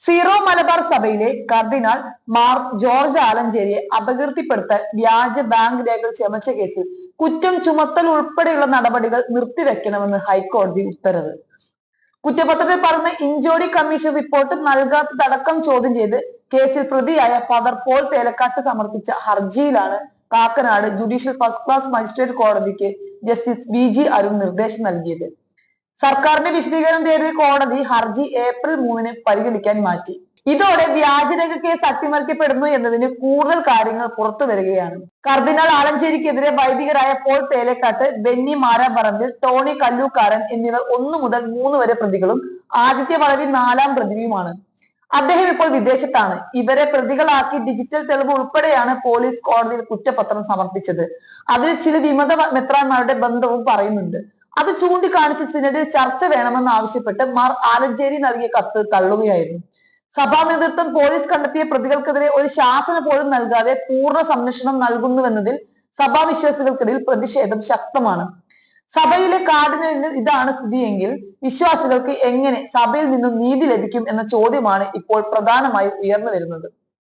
Zero Malabar സഭയിലെ കർദിനാൾ Mar George ആലഞ്ചേരിയെ അപകീർത്തിപ്പെടുത്താൻ വ്യാജ bank രേഖകൾ ചമച്ച കേസിൽ കുറ്റം ചുമത്തൽ ഉൾപ്പെടെയുള്ള നടപടികൾ നിർത്തിവെക്കണമെന്ന് ഹൈക്കോടതി ഉത്തരവ്. കുറ്റപത്രത്തിൽ പറഞ്ഞ ഇഞ്ചോടി കമ്മീഷൻ റിപ്പോർട്ട് നൽകാത്തതടക്കം ചോദ്യം ചെയ്ത് കേസിൽ പ്രതിയായ ഫാദർ പോൾ തേലക്കാട്ട് സമർപ്പിച്ച ഹർജിയിലാണ് Kakkanad judicial first class magistrate കോടതിക്ക് ജസ്റ്റിസ് വി അരുൺ നിർദ്ദേശം നൽകിയത്. സർക്കാരിന്റെ വിശദീകരണം തേടിയ കോടതി ഹർജി ഏപ്രിൽ 3 പരിഗണിക്കാൻ മാറ്റി. ഇതോടെ വ്യാജരേഖ കേസ് അട്ടിമറിക്കപ്പെടുന്നു എന്നതിന് കൂടുതൽ കാര്യങ്ങൾ പുറത്തു വരികയാണ്. കർദിനാൾ ആലഞ്ചേരിക്കെതിരെ വൈദികരായ പോൾ തേലക്കാട്ട്, ബെന്നി മാരാപറമ്പിൽ, ടോണി കല്ലൂക്കാരൻ എന്നിവർ 1 മുതൽ 3 വരെ പ്രതികളും ആദിത്യ വളരി 4ാം പ്രതിയുമാണ്. അദ്ദേഹം ഇപ്പോൾ വിദേശത്താണ്. ഇവരെ പ്രതികളാക്കി ഡിജിറ്റൽ തെളിവ് ഉൾപ്പെടെയാണ് പോലീസ് കോടതിയിൽ കുറ്റപത്രം സമർപ്പിച്ചത്. അതിൽ ചില വിമത മെത്രാന്മാരുടെ ബന്ധവും പറയുന്നുണ്ട്. അത് ചൂണ്ടിക്കാണിച്ച് സിനഡിൽ ചർച്ച വേണമെന്ന് ആവശ്യപ്പെട്ട് മാർ ആലഞ്ചേരി നൽകിയ കത്ത് തള്ളുകയായിരുന്നു. സഭാ നേതൃത്വം പോലീസ് കണ്ടെത്തിയ പ്രതികൾക്കെതിരെ ഒരു ശാസന പോലും നൽകാതെ പൂർണ്ണ സംരക്ഷണം നൽകുന്നുവെന്നതിൽ സഭാ വിശ്വാസികൾക്കിടയിൽ പ്രതിഷേധം ശക്തമാണ്. സഭയിലെ കാർഡിനലിന് ഇതാണ് സ്ഥിതിയെങ്കിൽ വിശ്വാസികൾക്ക് എങ്ങനെ സഭയിൽ നിന്നും നീതി ലഭിക്കും എന്ന ചോദ്യമാണ് ഇപ്പോൾ പ്രധാനമായി ഉയർന്നു വരുന്നത്.